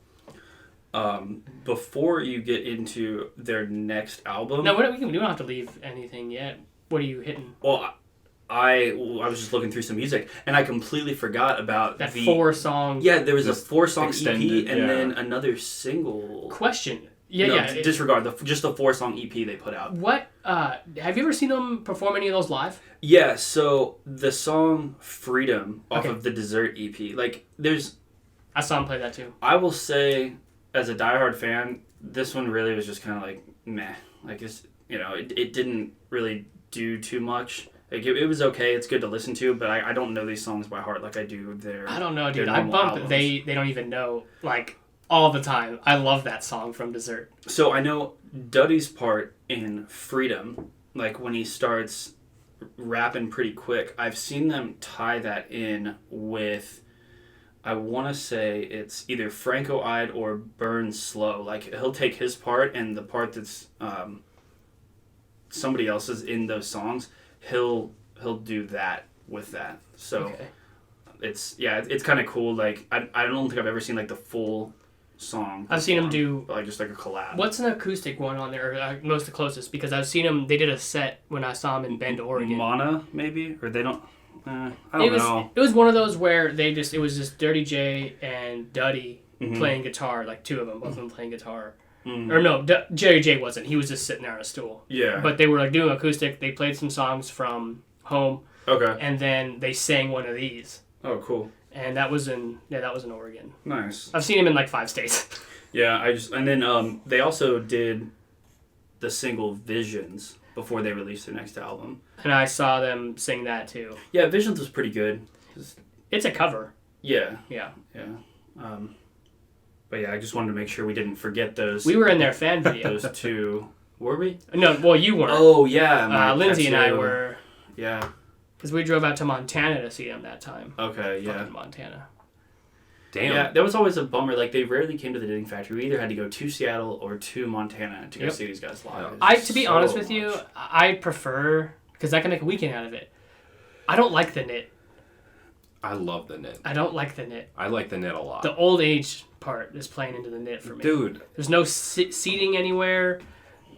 Before you get into their next album, No, we don't have to leave anything yet. What are you hitting? well, I was just looking through some music, and I completely forgot about That the 4-song Yeah, there was a Just 4-song extended, EP and yeah. then another single. question. Yeah, No, yeah. disregard just the 4-song EP they put out. What? Have you ever seen them perform any of those live? Yeah, so the song "Freedom" off Okay. of the Dessert EP, like there's, I saw him play that too. I will say, as a diehard fan, this one really was just kind of like meh. Like it didn't really do too much. Like it was okay. It's good to listen to, but I don't know these songs by heart like I do their. I don't know, dude. their I normal bump albums. they don't even know like all the time. I love that song from Dessert. So I know Duddy's part in Freedom, like when he starts rapping pretty quick, I've seen them tie that in with, I want to say it's either Franco-eyed or Burn Slow. Like he'll take his part and the part that's somebody else's in those songs, he'll do that with that. So Okay. it's kind of cool. Like I don't think I've ever seen like the full song. I've seen him performed, do. like just like a collab. What's an acoustic one on there? Or, most the closest because I've seen him. They did a set when I saw him in Bend, Oregon. Mana maybe, or they don't. I don't It was know. it was one of those where it was just Dirty J and Duddy Mhm. playing guitar, like two of them, both of them playing guitar. Mhm. Or no, Jerry J wasn't. He was just sitting there on a stool. Yeah. But they were like doing acoustic. They played some songs from Home, Okay. and then they sang one of these. Oh, cool. And that was in Oregon. Nice. I've seen him in like 5 states. Yeah, and then they also did the single Visions before they released their next album. And I saw them sing that too. Yeah, Visions was pretty good. It's a cover. Yeah, Yeah. yeah. But yeah, I just wanted to make sure we didn't forget those. We were in their fan video. those two. Were we? No, well, you weren't. Oh yeah, Lindsay and I tattoo. were, Yeah. because we drove out to Montana to see them that time. Okay. Yeah. Fucking Montana. Damn. Yeah, that was always a bummer. Like, they rarely came to the Knitting Factory. We either had to go to Seattle or to Montana to go Yep. see these guys live. To be honest with you, I prefer, because I can make a weekend out of it. I don't like the knit. I love the knit. I don't like the knit. I like the knit a lot. The old age part is playing into the knit for me. Dude, There's no seating anywhere.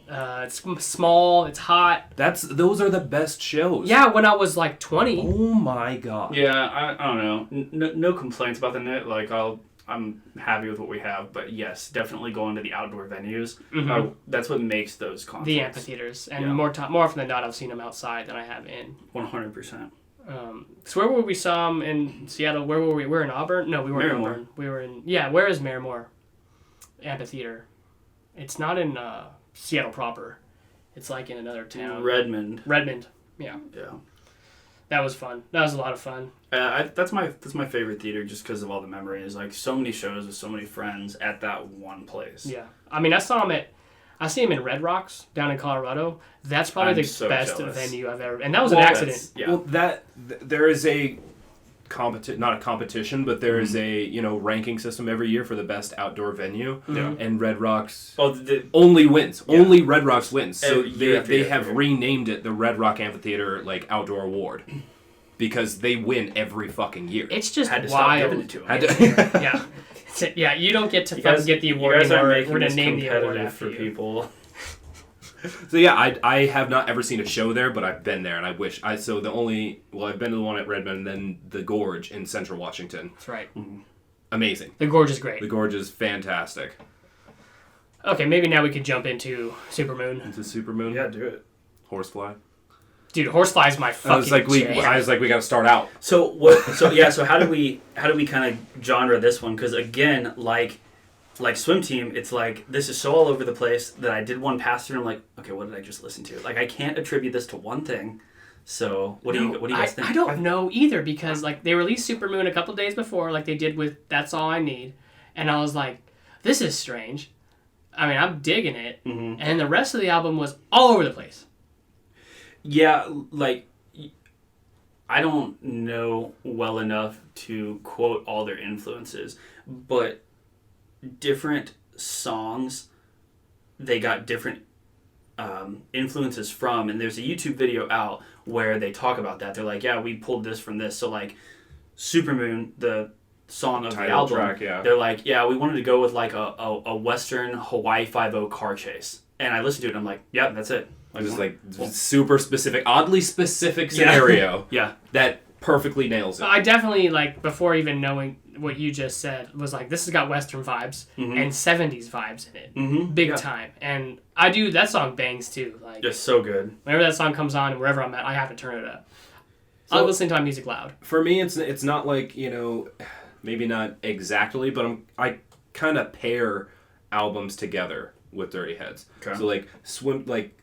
It's small. It's hot. those are the best shows. Yeah, when I was like 20. Oh my god. Yeah, I don't know. No complaints about the knit. Like, I'm happy with what we have. But yes, definitely going to the outdoor venues. Mhm. That's what makes those concerts. The amphitheaters. And Yeah. more often than not, I've seen them outside than I have in. 100%. So where were we saw them in Seattle? Where were we? We were in Auburn? No, we weren't in Miramore. Auburn. We were in... Yeah, where is Miramore Amphitheater? It's not in Seattle proper. It's like in another town. Redmond. Redmond. Yeah. Yeah. That was fun. That was a lot of fun. That's my favorite theater just because of all the memories. Like, so many shows with so many friends at that one place. Yeah. I mean, I see him in Red Rocks down in Colorado. That's probably I'm the so best jealous. venue I've ever... And that was an Well, accident. Yeah. Well, there is a not a competition, but there is Mm-hmm. a ranking system every year for the best outdoor venue. Yeah. And Red Rocks Oh, only wins. Yeah. Only Red Rocks wins. So Every year after they year have after year. renamed it the Red Rock Amphitheater Outdoor Award because they win every fucking year. It's just had to stop wild. giving it to him. Had to- Yeah. Yeah, you don't get to You fucking guys, get the you award guys are anymore. making We're going this to name the award competitive after for you. people. So yeah, I have not ever seen a show there, but I've been there, and I wish I've been to the one at Redmond, and then the Gorge in Central Washington. That's right. Amazing. The Gorge is great. The Gorge is fantastic. Okay, maybe now we could jump into Supermoon. Into Supermoon. Yeah, do it. Horsefly. Dude, Horsefly is my fucking I was like, we jam. got to start out. So what? So how do we kind of genre this one? Because again, like Swim Team, it's like this is so all over the place that I did one pass through and I'm like, okay, what did I just listen to? Like, I can't attribute this to one thing. So what do you guys think? I don't know either because like they released Supermoon a couple days before, like they did with That's All I Need, and I was like, this is strange. I mean, I'm digging it, and the rest of the album was all over the place. Yeah, like I don't know well enough to quote all their influences, but different songs they got different influences from, and there's a YouTube video out where they talk about that. They're like, yeah, we pulled this from this. So like Supermoon, the song of the album, track, yeah. They're like, yeah, we wanted to go with like a Western Hawaii 5-0 car chase. And I listened to it and I'm like, yeah, that's it. Like, Just like super specific, oddly specific scenario. Yeah. That perfectly nails it. I definitely, like, before even knowing what you just said, was like, this has got Western vibes and 70s vibes in it. Big time. And I do, that song bangs too. Like, just so good. Whenever that song comes on, wherever I'm at, I have to turn it up. I listen to my music loud. For me, it's not like, maybe not exactly, but I kind of pair albums together with Dirty Heads. Okay. So like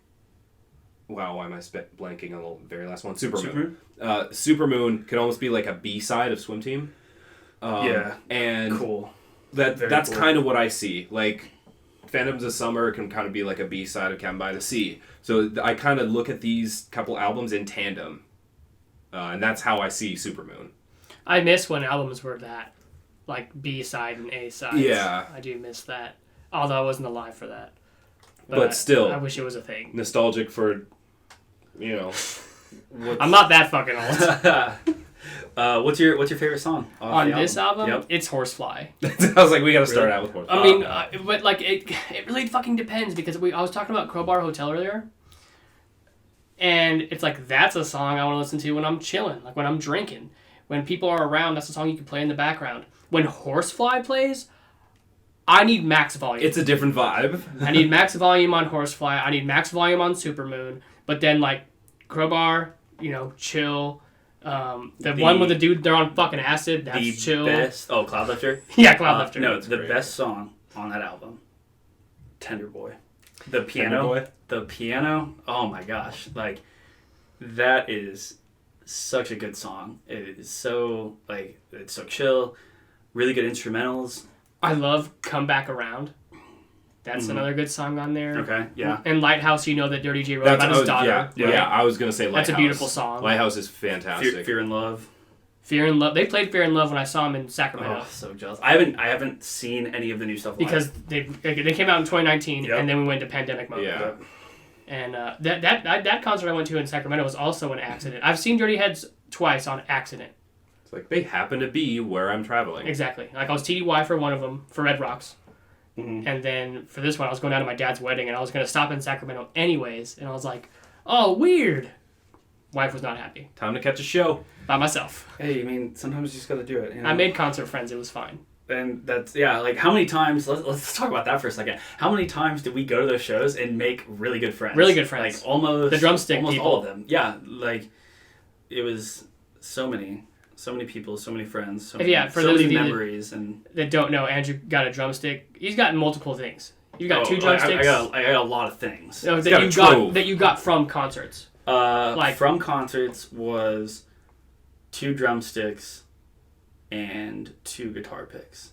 wow, why am I blanking on the very last one? Supermoon. Supermoon could almost be like a B-side of Swim Team. And cool. That's cool. kind of what I see. Like Phantoms of Summer can kind of be like a B-side of Cabin by the Sea. So I kind of look at these couple albums in tandem. And that's how I see Supermoon. I miss when albums were that, like B-side and A-side. Yeah. I do miss that. Although I wasn't alive for that. But still. I wish it was a thing. Nostalgic for, I'm not that fucking old. What's your favorite song on this album? Yep. It's Horsefly. I was like, we got to start out with Horsefly. I mean, but like it really fucking depends because I was talking about Crowbar Hotel earlier, and it's like that's a song I want to listen to when I'm chilling, like when I'm drinking, when people are around. That's a song you can play in the background. When Horsefly plays, I need max volume. It's a different vibe. I need max volume on Horsefly. I need max volume on Supermoon. But then like Crowbar, chill. The one with the dude, they're on fucking acid. That's chill. Best. Oh, Cloudlifter. Yeah, Cloudlifter. No, That's the great. best song on that album, Tender Boy. The piano. Tender Boy? The piano. Oh my gosh, like that is such a good song. It is so it's so chill. Really good instrumentals. I love Come Back Around. That's another good song on there. Okay, yeah. And Lighthouse, that Dirty J wrote about his daughter. Yeah, I was going to say Lighthouse. That's a beautiful song. Lighthouse is fantastic. Fear and Love. Fear and Love. They played Fear and Love when I saw them in Sacramento. Oh, so jealous. I haven't seen any of the new stuff live. Because they came out in 2019, and then we went to pandemic mode. Yeah. And that concert I went to in Sacramento was also an accident. I've seen Dirty Heads twice on accident. It's like they happen to be where I'm traveling. Exactly. Like I was TDY for one of them, for Red Rocks. Mm-hmm. And then for this one, I was going down to my dad's wedding, and I was going to stop in Sacramento anyways. And I was like, oh, weird. Wife was not happy. Time to catch a show. By myself. Hey, I mean, sometimes you just got to do it. I made concert friends. It was fine. And that's, like how many times, let's talk about that for a second. How many times did we go to those shows and make really good friends? Really good friends. Like almost the drumstick almost people. all of them. Yeah, like it was so many people, so many friends, so many memories. And that don't know, Andrew got a drumstick. He's gotten multiple things. You got two drumsticks. I got a lot of things. That you got from concerts. From concerts was 2 drumsticks and 2 guitar picks.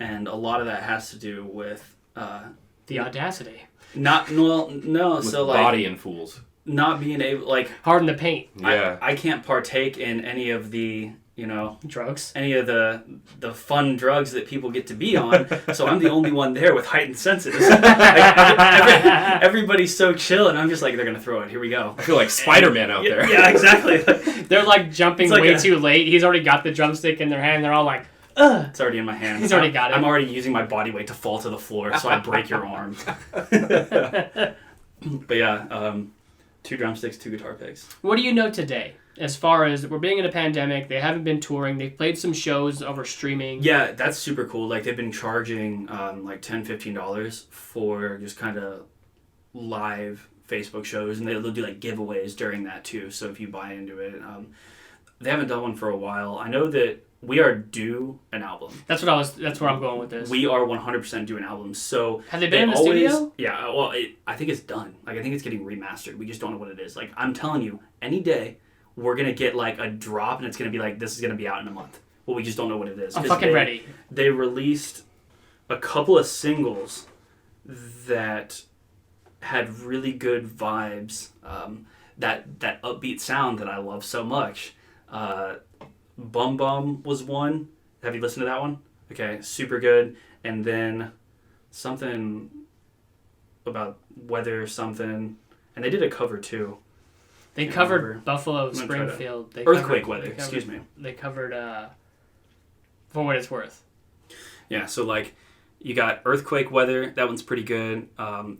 And a lot of that has to do with the audacity. Body and Fools. Not being able harden the paint. Yeah. I can't partake in any of the drugs. Any of the fun drugs that people get to be on. So I'm the only one there with heightened senses. Everybody's so chill, and I'm just like, they're gonna throw it. Here we go. I feel like Spider-Man out there. Yeah, exactly. They're like jumping way too late. He's already got the drumstick in their hand. They're all like, ugh. It's already in my hand. He's already got it. I'm already using my body weight to fall to the floor, so I break your arm. But yeah, 2 drumsticks, 2 guitar picks. What do you know today? As far as we're being in a pandemic, they haven't been touring. They've played some shows over streaming. Yeah, that's super cool. Like they've been charging $10, $15 for just kind of live Facebook shows, and they'll do like giveaways during that too. So if you buy into it, they haven't done one for a while. I know that we are due an album. That's where I'm going with this. We are 100% due an album. So have they been in the studio? Yeah. Well, I think it's done. Like I think it's getting remastered. We just don't know what it is. Like I'm telling you, any day we're gonna get like a drop, and it's gonna be like this is gonna be out in a month. Well, we just don't know what it is. I'm fucking ready. They released a couple of singles that had really good vibes. that upbeat sound that I love so much. Bum Bum was one. Have you listened to that one? Okay, super good. And then something about weather something, and they did a cover too. They Can't covered remember. Buffalo I'm gonna try to- Springfield. They Earthquake covered- Weather. they covered- Excuse me. They covered For What It's Worth. Yeah, so like you got Earthquake Weather. That one's pretty good. Bum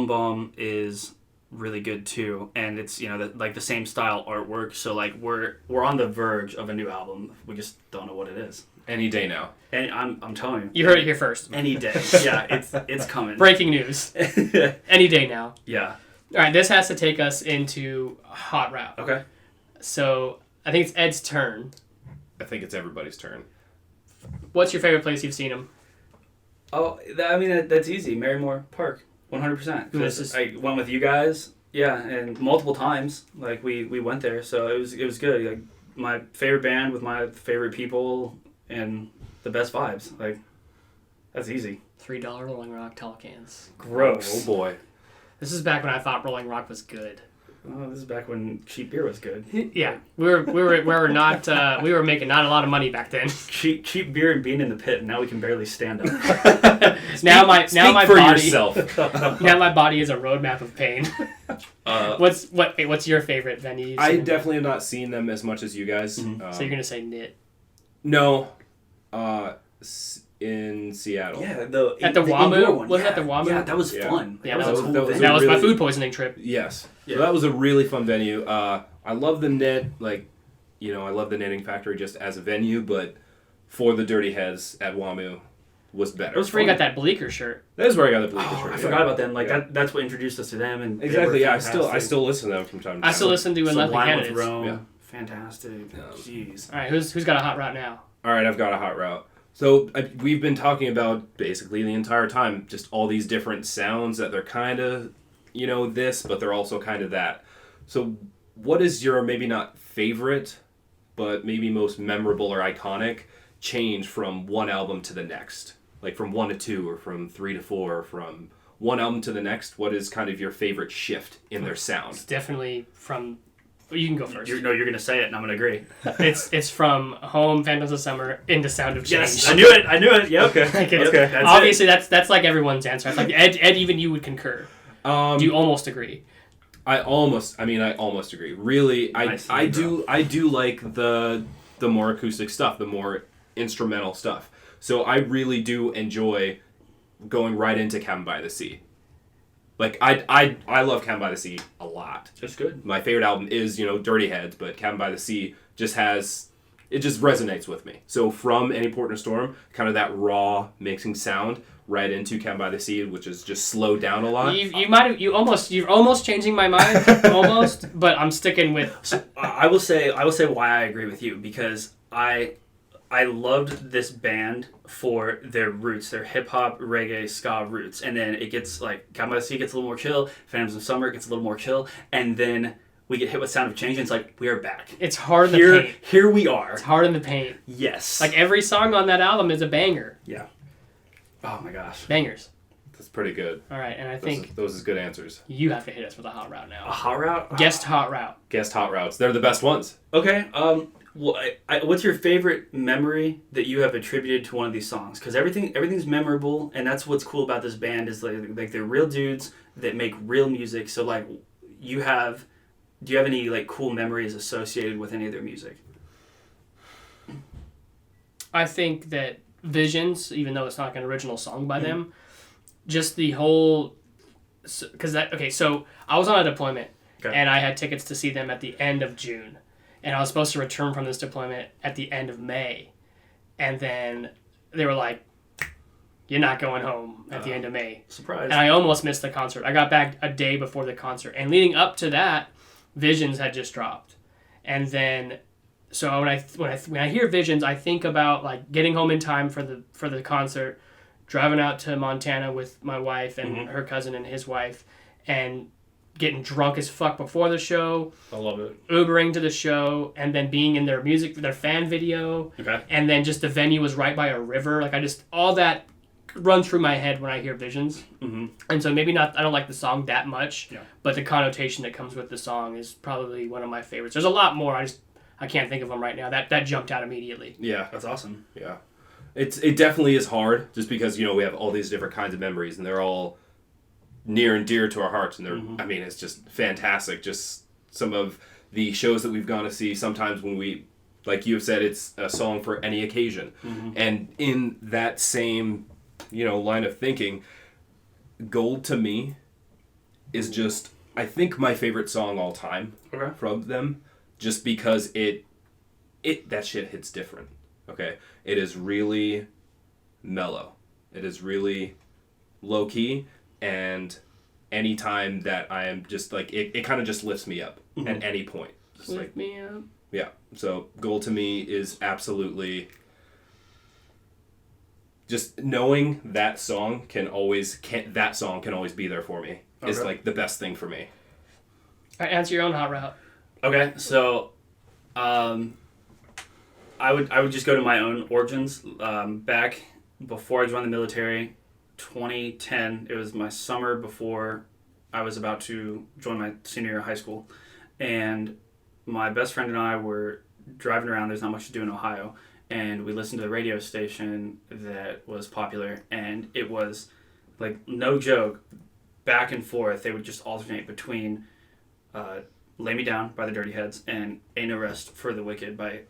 Bum is really good too, and it's like the same style artwork. So like we're on the verge of a new album. We just don't know what it is. Any day now. And I'm telling you, You heard it here first. any day. Yeah, it's coming. Breaking news. Any day now. Yeah. All right, this has to take us into Hot Route. Okay. So I think it's Ed's turn. I think it's everybody's turn. What's your favorite place you've seen him? Oh, that's easy. Marymore Park, 100%. This is- I went with you guys. Yeah, and multiple times. Like we went there, so it was good. Like my favorite band with my favorite people and the best vibes. Like that's easy. $3 Rolling Rock tall cans. Gross. Oh boy. This is back when I thought Rolling Rock was good. Oh, this is back when cheap beer was good. Yeah, we were not we were making not a lot of money back then. Cheap beer and being in the pit. And now we can barely stand up. now my for body yourself. now my body is a roadmap of pain. What's your favorite venue? you've I seen? definitely have not seen them as much as you guys. Mhm. So you're gonna say Knit No. In Seattle. Yeah, at the indoor WAMU? one. Was it yeah. at the WAMU? Yeah, that was Yeah. fun. Yeah, that that was was- a cool that was venue. That was my really- food poisoning trip. Yes. Yeah. So that was a really fun venue. I love the knit, I love the Knitting Factory just as a venue, but for the Dirty Heads at WAMU was better. It was That's where you fun. got that Bleecker shirt. That is where I got the Bleacher Oh, shirt. I yeah. forgot about them. Like Yeah. that's what introduced us to them, and they Exactly. were Yeah. I fantastic. still listen to them from time to time. I still listen to Unlikely Sublime with Candidates. Rome. Yeah. Fantastic. Jeez. All right, who's got a hot route now? All right, I've got a hot route. So we've been talking about basically the entire time just all these different sounds that they're kind of, this, but they're also kind of that. So what is your maybe not favorite, but maybe most memorable or iconic change from one album to the next? Like from 1 to 2 or from 3 to 4 or from one album to the next? What is kind of your favorite shift in their It's sound? definitely from. You can go first. You're going to say it, and I'm going to agree. It's from Home, Phantoms of Summer into Sound of Change. Yes, I knew it. Yeah, okay. Like it's- Okay, that's obviously, that's like everyone's answer. It's like Ed, even you would concur. Do you almost agree? I almost agree. Really, Nice, I bro. do like the more acoustic stuff, the more instrumental stuff. So I really do enjoy going right into Cabin by the Sea. Like I love Cabin by the Sea a lot. Just good. My favorite album is, Dirty Heads, but Cabin by the Sea just resonates with me. So from Any Port in a Storm, kind of that raw mixing sound right into Cabin by the Sea, which is just slowed down a lot. You're almost changing my mind, almost, but I'm sticking with. I will say why I agree with you, because I loved this band for their roots, their hip hop, reggae, ska roots, and then it gets like Cabin by the Sea gets a little more chill, Phantoms of Summer gets a little more chill, and then we get hit with Sound of Change, and it's like we are back. It's hard in the paint. Here we are. It's hard in the paint. Yes. Like every song on that album is a banger. Yeah. Oh my gosh. Bangers. That's pretty good. All right, and I think Those is good answers. you have to hit us with a hot route A now. hot route. Guest hot route. Guest hot routes. They're the best ones. Okay. Well, what's your favorite memory that you have attributed to one of these songs? Because everything's memorable, and that's what's cool about this band is like they're real dudes that make real music. So like, do you have any like cool memories associated with any of their music? I think that Visions, even though it's not like an original song by them, just the whole, because so I was on a deployment, Okay. and I had tickets to see them at the end of June, and I was supposed to return from this deployment at the end of May, and then they were like, "You're not going home at the end of May," Surprise. and I almost missed the concert. I got back a day before the concert, and leading up to that, Visions had just dropped, and then. So when I hear Visions, I think about like getting home in time for the concert, driving out to Montana with my wife and her cousin and his wife, and getting drunk as fuck before the show, I love it. Ubering to the show, and then being in their fan video, Okay. and then just the venue was right by a river. Like all that run through my head when I hear Visions. Mm-hmm. And so maybe not, I don't like the song that much, Yeah. but the connotation that comes with the song is probably one of my favorites. There's a lot more, I can't think of them right now. That jumped out immediately. Yeah. That's awesome. Yeah. It definitely is hard just because, we have all these different kinds of memories and they're all near and dear to our hearts. And they're, I mean, it's just fantastic. Just some of the shows that we've gone to see, sometimes when we, like you have said, it's a song for any occasion. Mm-hmm. And in that same, line of thinking, Gold to me is just, I think, my favorite song all time from them, just because that shit hits different. Okay? It is really mellow. It is really low key, and anytime that I am just like, it kind of just lifts me up at any point. Just Lift me up. Yeah. So Gold to me is absolutely just knowing that song can always be there for me. Is like the best thing for me. All right, answer your own hot route. Okay, so I would just go to my own origins. Back before I joined the military, 2010, it was my summer before I was about to join my senior year of high school, and my best friend and I were driving around. There's not much to do in Ohio, and we listened to a radio station that was popular, and it was, like, no joke, back and forth. They would just alternate between Lay Me Down by the Dirty Heads and Ain't No Rest for the Wicked by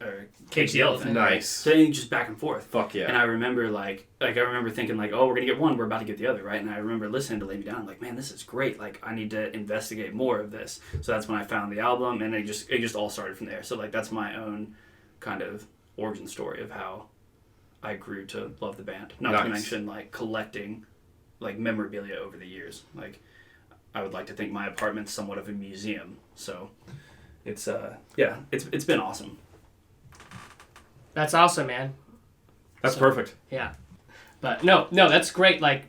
Cage the Elephant. Nice. So they just back and forth. Fuck yeah. And I remember I remember thinking like, oh, we're gonna get one, we're about to get the other, right? And I remember listening to Lay Me Down, like, man, this is great. Like, I need to investigate more of this. So that's when I found the album, and it just all started from there. So like that's my own kind of origin story of how I grew to love the band. Not to mention like collecting like memorabilia over the years. Like, I would like to think my apartment's somewhat of a museum. So it's it's been awesome. That's awesome, man. That's perfect. Yeah. But no, that's great. Like,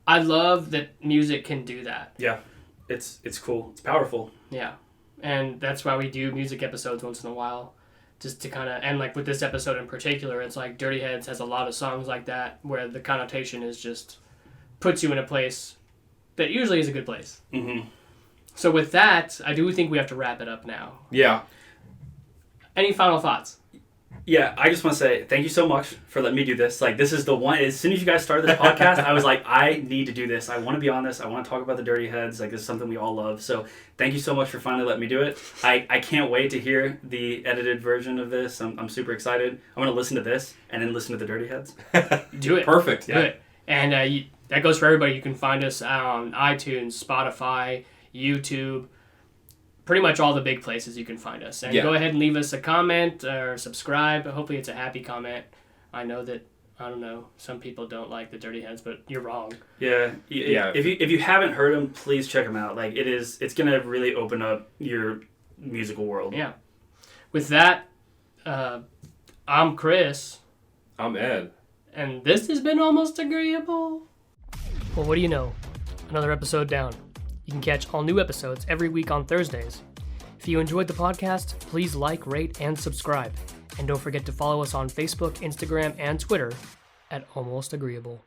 I love that music can do that. Yeah. It's cool. It's powerful. Yeah. And that's why we do music episodes once in a while. Just to kind of, and like with this episode in particular, it's like Dirty Heads has a lot of songs like that where the connotation is just puts you in a place that usually is a good place. Mm-hmm. So with that, I do think we have to wrap it up now. Yeah. Any final thoughts? Yeah, I just want to say thank you so much for letting me do this. Like, this is the one, as soon as you guys started this podcast, I was like, I need to do this. I want to be on this. I want to talk about the Dirty Heads. Like, this is something we all love. So thank you so much for finally letting me do it. I can't wait to hear the edited version of this. I'm super excited. I'm going to listen to this and then listen to the Dirty Heads. Do it. Perfect. Do it. And that goes for everybody. You can find us on iTunes, Spotify, YouTube, pretty much all the big places you can find us. And go ahead and leave us a comment or subscribe. Hopefully it's a happy comment. I know that, I don't know, some people don't like the Dirty Heads, but you're wrong. Yeah. If you haven't heard them, please check them out. Like, it's going to really open up your musical world. Yeah. With that, I'm Chris. I'm Ed. And this has been Almost Agreeable. Well, what do you know? Another episode down. You can catch all new episodes every week on Thursdays. If you enjoyed the podcast, please like, rate, and subscribe. And don't forget to follow us on Facebook, Instagram, and Twitter at Almost Agreeable.